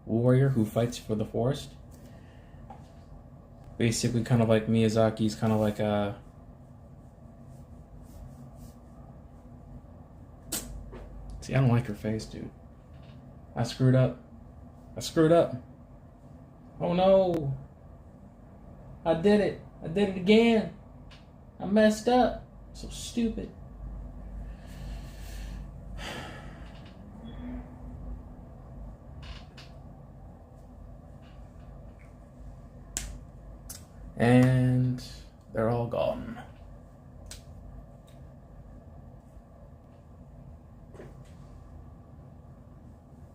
warrior who fights for the forest. Basically, kind of like Miyazaki's, kind of like a... See, I don't like her face, dude. I screwed up. Oh no! I did it again! I messed up! So stupid. And they're all gone.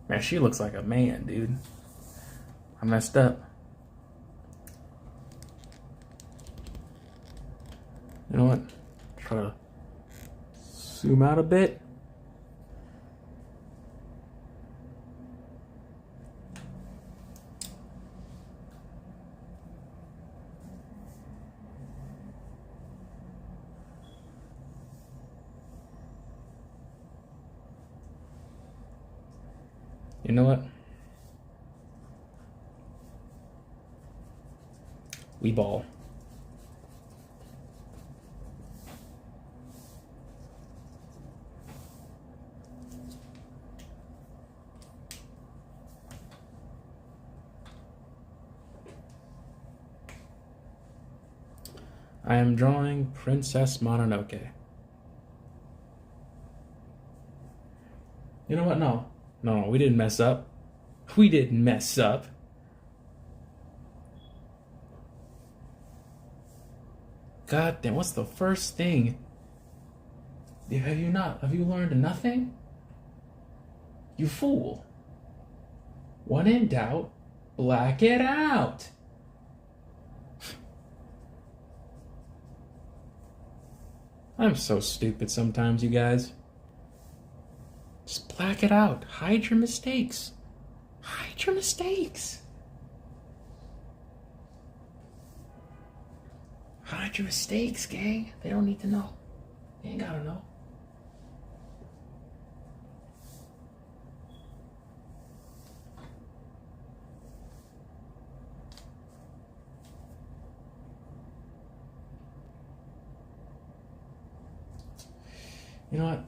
Man, she looks like a man, dude. I messed up. You know what? Try to zoom out a bit. You know what? We ball. I am drawing Princess Mononoke. You know what? No, we didn't mess up. We didn't mess up. God damn, what's the first thing? Have you learned nothing? You fool. When in doubt, black it out. I'm so stupid sometimes, you guys. Just black it out. Hide your mistakes. Hide your mistakes. Hide your mistakes, gang. They don't need to know. They ain't gotta know. You know what?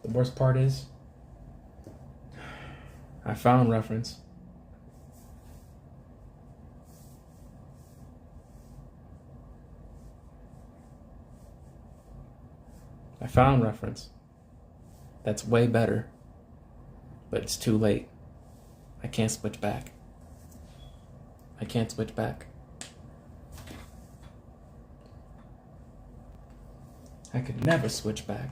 The worst part is, I found reference. I found reference. That's way better. But it's too late. I can't switch back. I can't switch back. I could never switch back.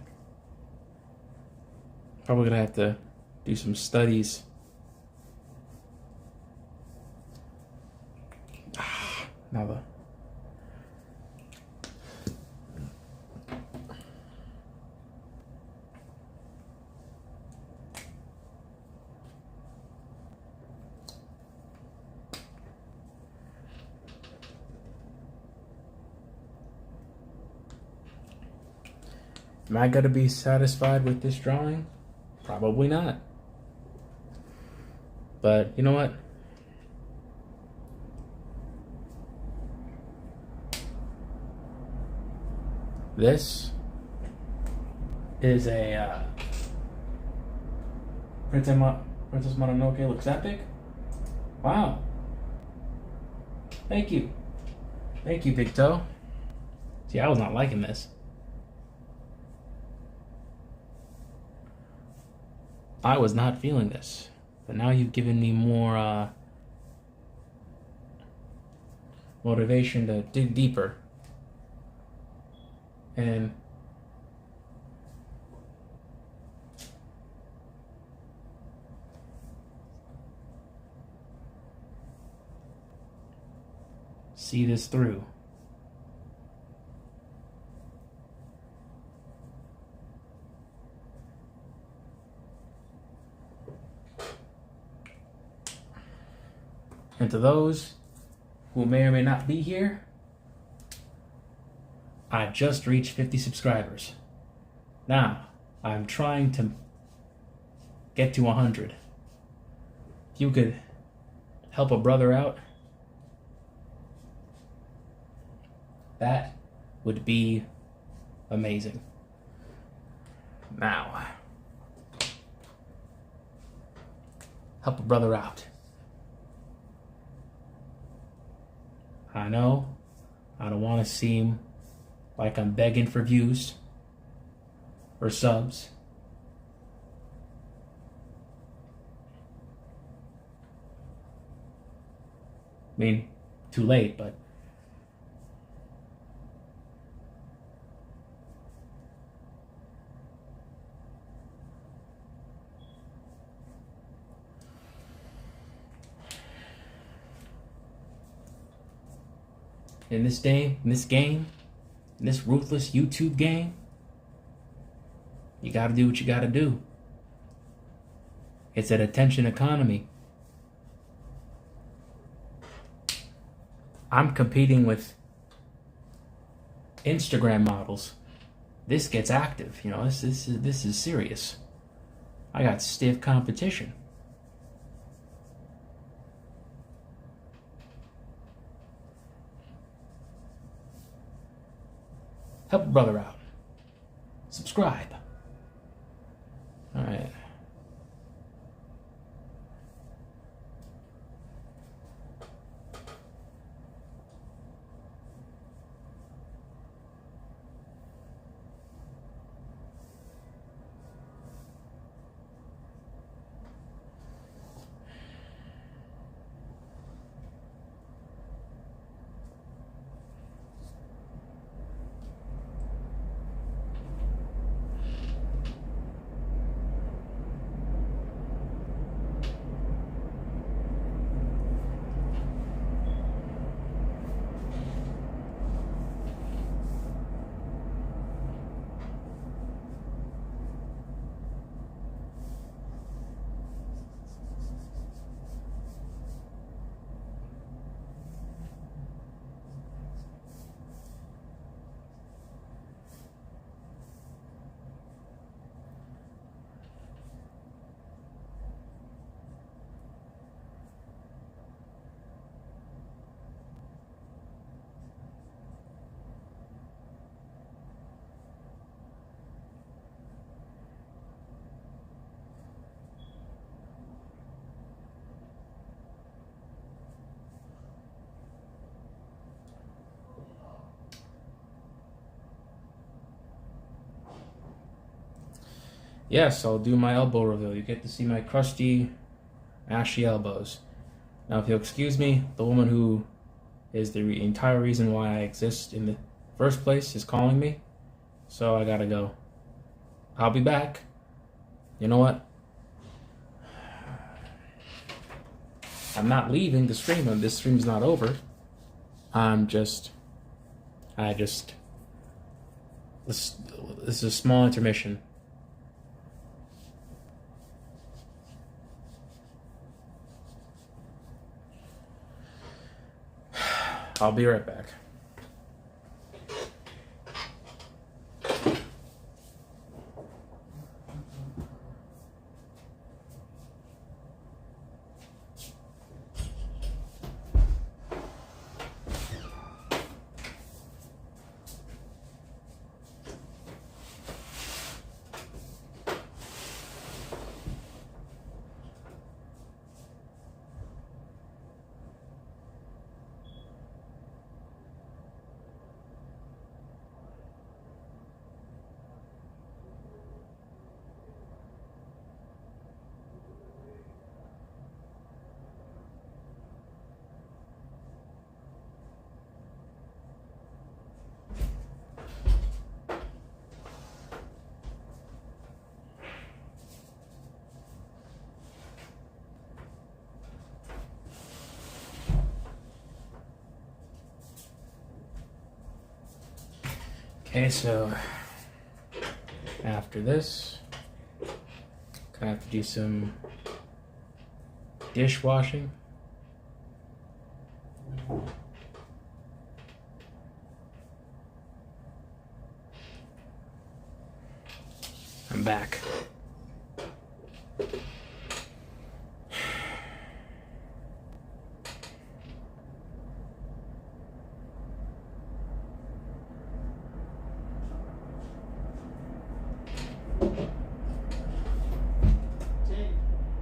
Probably gonna have to do some studies. Now the... Am I gonna be satisfied with this drawing? Probably not. But you know what? This is a Princess Mononoke looks epic. Wow. Thank you. Thank you, Big Toe. See, I was not liking this. I was not feeling this. But now you've given me more motivation to dig deeper. And see this through. And to those who may or may not be here, I just reached 50 subscribers. Now, I'm trying to get to 100. If you could help a brother out, that would be amazing. Now, help a brother out. I know I don't want to seem like I'm begging for views or subs. I mean, too late, but in this game, in this ruthless YouTube game, you gotta do what you gotta do. It's an attention economy. I'm competing with Instagram models. This gets active, you know. This is serious. I got stiff competition. Help a brother out. Subscribe. All right. Yes, I'll do my elbow reveal. You get to see my crusty, ashy elbows. Now, if you'll excuse me, the woman who is the entire reason why I exist in the first place is calling me, so I gotta go. I'll be back. You know what? I'm not leaving the stream. This stream's not over. This is a small intermission. I'll be right back. Okay, so after this, I have to do some dishwashing. I'm back.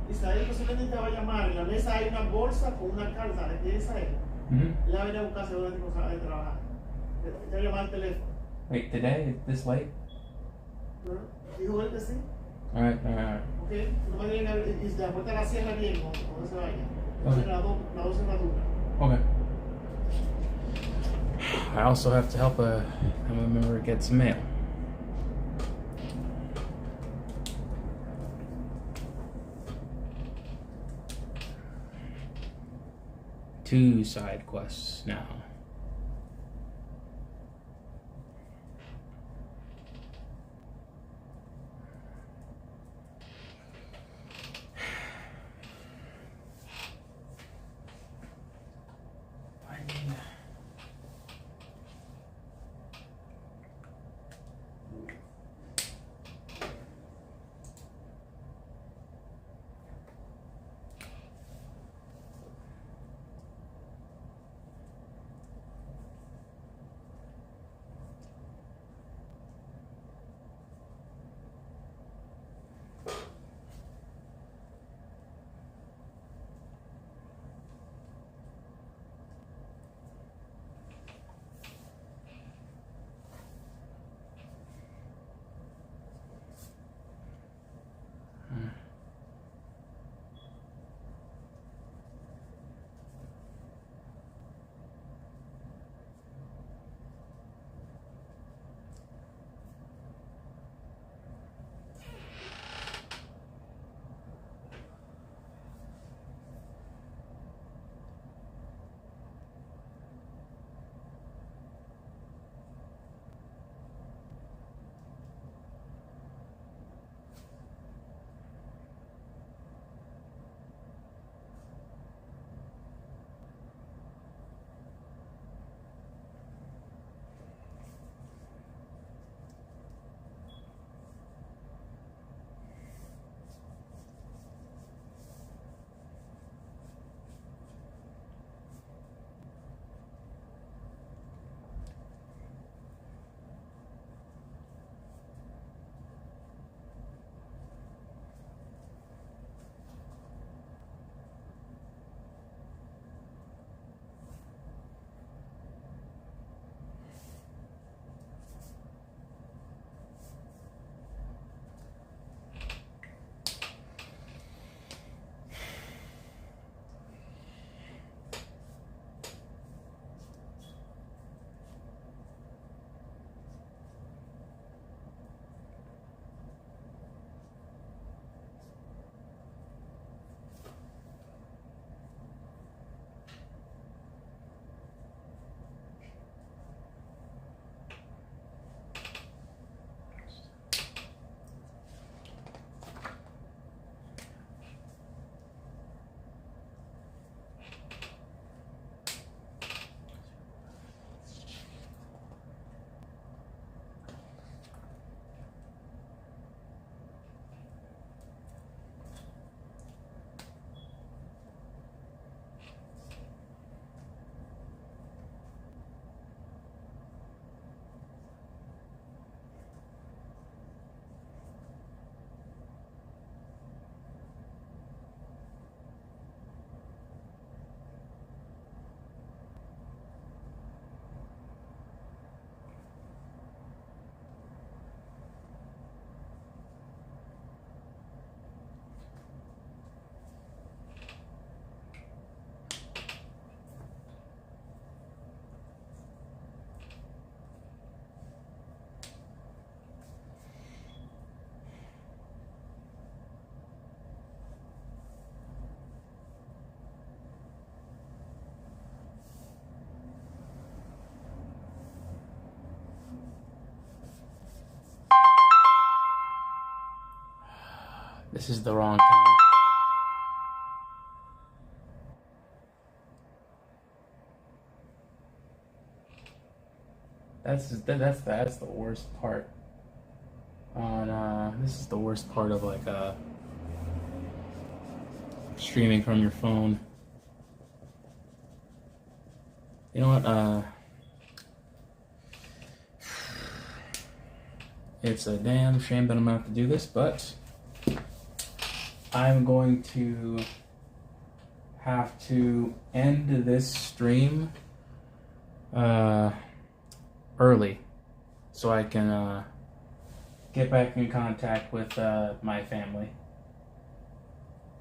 Israel posiblemente va a llamar. En la mesa hay una bolsa con una carta de Israel. Él va a venir a buscar seguramente con de trabajar. Te va a llamar al teléfono. Wait, today? This late? Dijo él que sí. Alright. Ok, no me digan y después te la cierra bien cuando se vaya. Okay. La dos cerraduras. Okay. I also have to help a family member get some mail. Two side quests now. This is the wrong time. That's the worst part. This is the worst part of like streaming from your phone. You know what? It's a damn shame that I'm gonna have to do this, but I'm going to have to end this stream early so I can get back in contact with my family.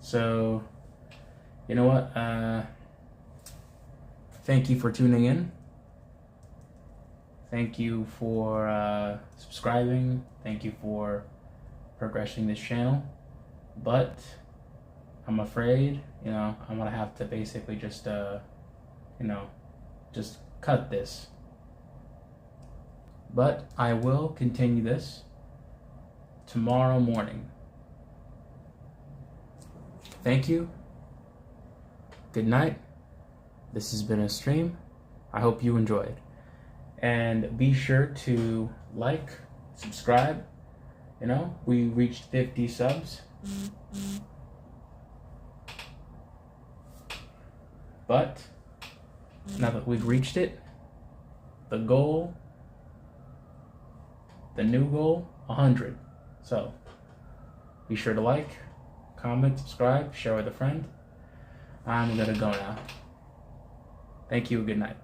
So, you know what? Thank you for tuning in. Thank you for subscribing. Thank you for progressing this channel. But I'm afraid, I'm gonna have to basically just, just cut this. But I will continue this tomorrow morning. Thank you. Good night. This has been a stream. I hope you enjoyed. And be sure to like, subscribe. We reached 50 subs. But now that we've reached it, the new goal, 100. So be sure to like, comment, subscribe, share with a friend. I'm gonna go now. Thank you, good night.